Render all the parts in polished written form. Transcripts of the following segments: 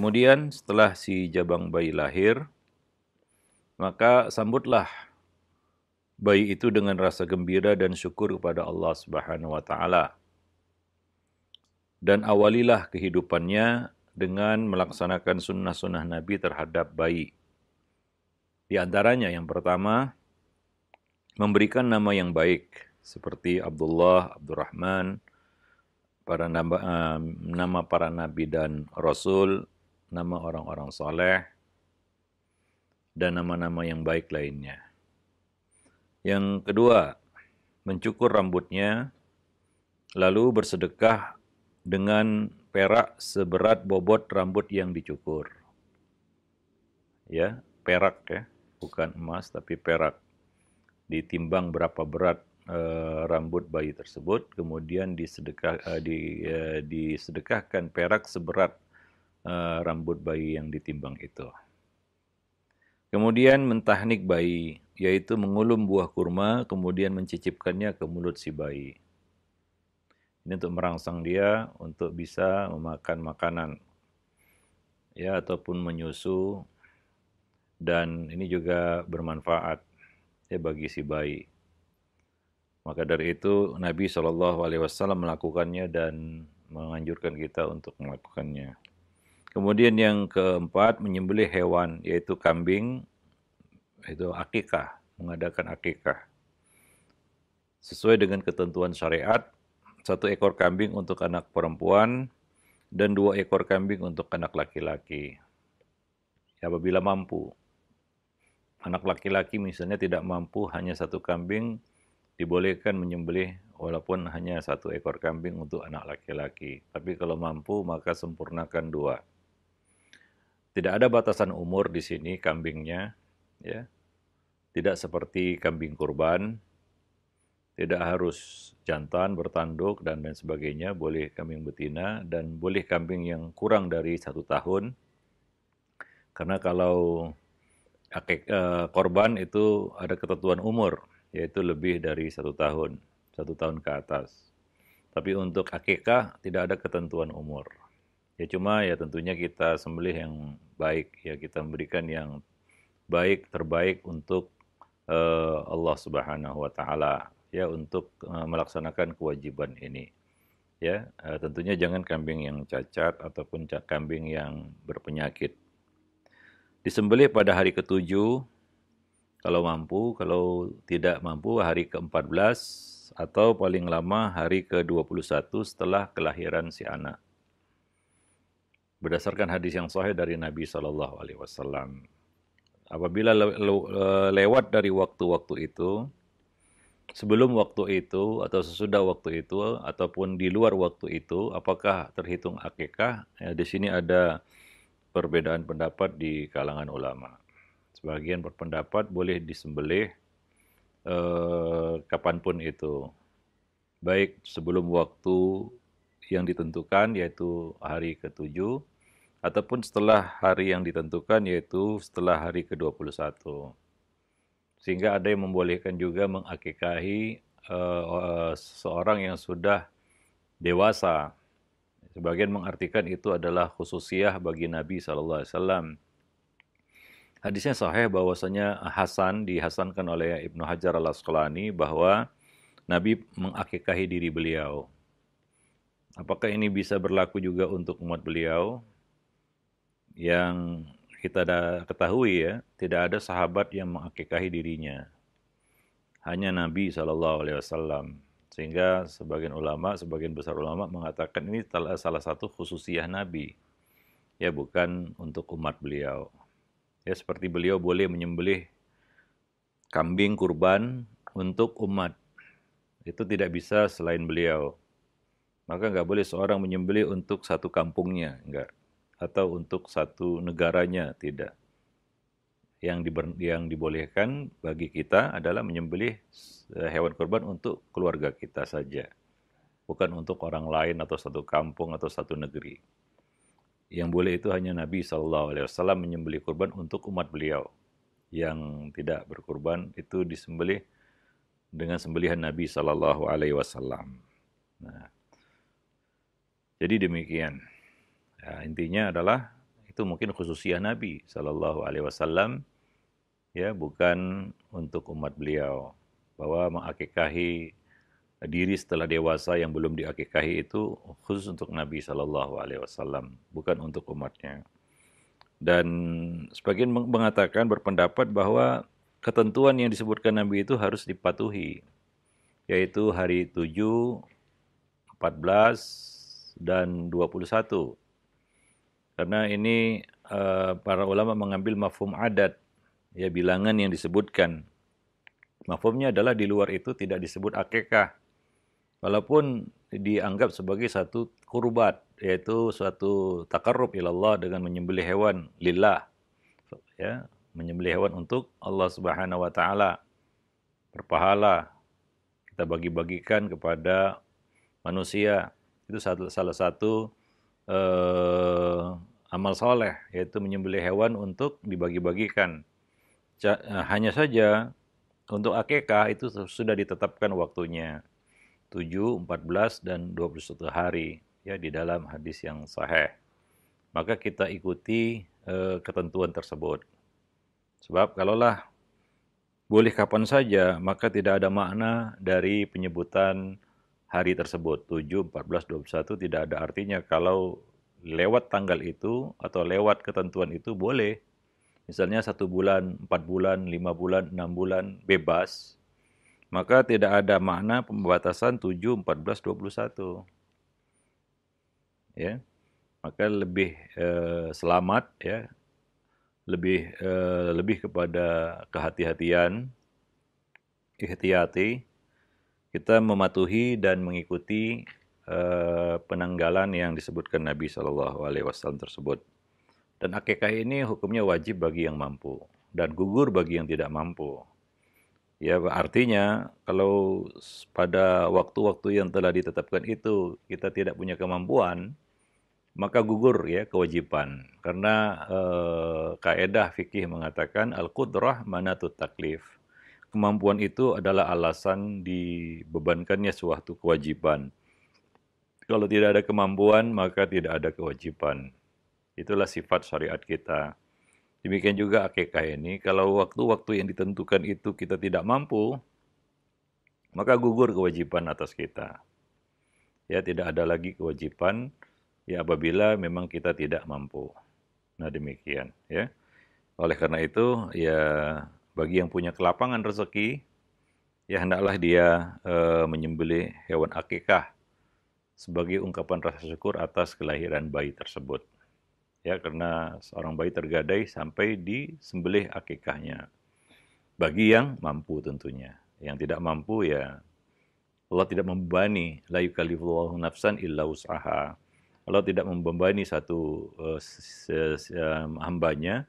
Kemudian setelah si jabang bayi lahir, maka sambutlah bayi itu dengan rasa gembira dan syukur kepada Allah Subhanahu wa taala. Dan awalilah kehidupannya dengan melaksanakan sunnah-sunnah Nabi terhadap bayi. Di antaranya yang pertama, memberikan nama yang baik seperti Abdullah, Abdurrahman, nama para nabi dan rasul, nama orang-orang soleh, dan nama-nama yang baik lainnya. Yang kedua, mencukur rambutnya, lalu bersedekah dengan perak seberat bobot rambut yang dicukur. Ya, perak ya, bukan emas tapi perak. Ditimbang berapa berat rambut bayi tersebut, kemudian disedekahkan perak seberat rambut bayi yang ditimbang itu. Kemudian mentahnik bayi, yaitu mengulum buah kurma, kemudian mencicipkannya ke mulut si bayi. Ini untuk merangsang dia untuk bisa memakan makanan, ya, ataupun menyusu, dan ini juga bermanfaat ya bagi si bayi. Maka dari itu Nabi SAW melakukannya dan menganjurkan kita untuk melakukannya. Kemudian yang keempat, menyembelih hewan, yaitu kambing, itu akikah, mengadakan akikah. Sesuai dengan ketentuan syariat, 1 ekor kambing untuk anak perempuan dan 2 ekor kambing untuk anak laki-laki. Apabila mampu. Anak laki-laki misalnya tidak mampu, hanya 1 kambing, dibolehkan menyembelih walaupun hanya 1 ekor kambing untuk anak laki-laki. Tapi kalau mampu maka sempurnakan 2. Tidak ada batasan umur di sini kambingnya, ya. Tidak seperti kambing kurban, tidak harus jantan bertanduk dan lain sebagainya, boleh kambing betina dan boleh kambing yang kurang dari 1 tahun. Karena kalau korban itu ada ketentuan umur, yaitu lebih dari 1 tahun, 1 tahun ke atas. Tapi untuk akikah tidak ada ketentuan umur. Ya cuma ya tentunya kita sembelih yang baik, ya kita memberikan yang baik, terbaik untuk Allah Subhanahu wa taala, ya, untuk melaksanakan kewajiban ini. Ya, tentunya jangan kambing yang cacat ataupun kambing yang berpenyakit. Disembelih pada hari ke-7 kalau mampu, kalau tidak mampu hari ke-14 atau paling lama hari ke-21 setelah kelahiran si anak. Berdasarkan hadis yang sahih dari Nabi SAW. Apabila lewat dari waktu-waktu itu, sebelum waktu itu atau sesudah waktu itu ataupun di luar waktu itu, apakah terhitung akikah? Ya, di sini ada perbedaan pendapat di kalangan ulama. Sebagian berpendapat boleh disembelih kapanpun itu, baik sebelum waktu yang ditentukan yaitu hari ke-7 ataupun setelah hari yang ditentukan yaitu setelah hari ke-21. Sehingga ada yang membolehkan juga mengakikahi seorang yang sudah dewasa. Sebagian mengartikan itu adalah khususiyah bagi Nabi SAW. Hadisnya sahih bahwasanya Hasan dihasankan oleh Ibnu Hajar al-Asqalani bahwa Nabi mengakikahi diri beliau. Apakah ini bisa berlaku juga untuk umat beliau? Yang kita ketahui ya, tidak ada sahabat yang mengakikahi dirinya. Hanya Nabi SAW. Sehingga sebagian ulama, sebagian besar ulama mengatakan ini salah satu khususiyah Nabi. Ya, bukan untuk umat beliau. Ya, seperti beliau boleh menyembelih kambing kurban untuk umat. Itu tidak bisa selain beliau. Maka nggak boleh seorang menyembelih untuk satu kampungnya, enggak. Atau untuk satu negaranya, tidak. Yang dibolehkan bagi kita adalah menyembelih hewan kurban untuk keluarga kita saja. Bukan untuk orang lain atau satu kampung atau satu negeri. Yang boleh itu hanya Nabi SAW menyembelih kurban untuk umat beliau. Yang tidak berkurban itu disembelih dengan sembelihan Nabi SAW. Nah, jadi demikian. Ya, intinya adalah itu itu mungkin khususiyah Nabi Shallallahu Alaihi Wasallam, ya, bukan untuk umat beliau. Bahwa mengakikahi diri setelah dewasa yang belum diakikahi itu khusus untuk Nabi Shallallahu Alaihi Wasallam, bukan untuk umatnya. Dan sebagian mengatakan, berpendapat bahwa ketentuan yang disebutkan Nabi itu harus dipatuhi, yaitu hari 7, 14, dan 21. Karena ini para ulama mengambil mafhum adat, ya, bilangan yang disebutkan. Mafhumnya adalah di luar itu tidak disebut akikah, walaupun dianggap sebagai satu kurbat, yaitu suatu takarrub ilallah dengan menyembelih hewan lillah, ya, menyembelih hewan untuk Allah Subhanahu wa taala, berpahala, kita bagi-bagikan kepada manusia. Itu salah satu amal soleh, yaitu menyembelih hewan untuk dibagi-bagikan. Hanya saja untuk akikah itu sudah ditetapkan waktunya 7, 14, dan 21 hari, ya, di dalam hadis yang sahih. Maka kita ikuti ketentuan tersebut. Sebab kalaulah boleh kapan saja, maka tidak ada makna dari penyebutan hari tersebut. 7, 14, 21 tidak ada artinya kalau lewat tanggal itu atau lewat ketentuan itu boleh. Misalnya 1 bulan, 4 bulan, 5 bulan, 6 bulan, bebas. Maka tidak ada makna pembatasan 7, 14, 21. Ya. Maka lebih selamat, ya, lebih kepada kehati-hatian, ihtiyati, kita mematuhi dan mengikuti penanggalan yang disebutkan Nabi Shallallahu Alaihi Wasallam tersebut. Dan akikah ini hukumnya wajib bagi yang mampu dan gugur bagi yang tidak mampu. Ya, artinya kalau pada waktu-waktu yang telah ditetapkan itu kita tidak punya kemampuan, maka gugur, ya, kewajiban. Karena kaidah fikih mengatakan al-qudrah manatut taklif. Kemampuan itu adalah alasan dibebankannya suatu kewajiban. Kalau tidak ada kemampuan, maka tidak ada kewajiban. Itulah sifat syariat kita. Demikian juga akikah ini, kalau waktu-waktu yang ditentukan itu kita tidak mampu, maka gugur kewajiban atas kita. Ya, tidak ada lagi kewajiban, ya, apabila memang kita tidak mampu. Nah, demikian, ya. Oleh karena itu, ya, bagi yang punya kelapangan rezeki, ya, hendaklah dia menyembelih hewan akikah sebagai ungkapan rasa syukur atas kelahiran bayi tersebut. Ya, karena seorang bayi tergadai sampai disembelih akikahnya. Bagi yang mampu tentunya. Yang tidak mampu, ya, Allah tidak membebani, la yukallifullahu nafsan illa wus'aha. Allah tidak membebani satu hambanya,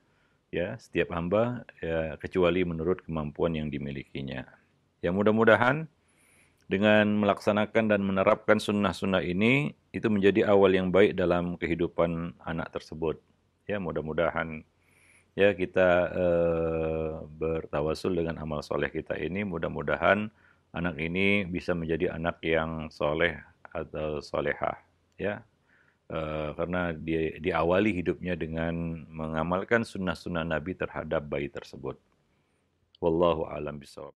ya, setiap hamba, ya, kecuali menurut kemampuan yang dimilikinya. Ya, mudah-mudahan dengan melaksanakan dan menerapkan sunnah-sunnah ini, itu menjadi awal yang baik dalam kehidupan anak tersebut. Ya, mudah-mudahan, ya, kita bertawasul dengan amal soleh kita ini, mudah-mudahan anak ini bisa menjadi anak yang soleh atau solehah. Ya, karena dia diawali hidupnya dengan mengamalkan sunnah-sunnah Nabi terhadap bayi tersebut. Wallahu a'lam bishawab.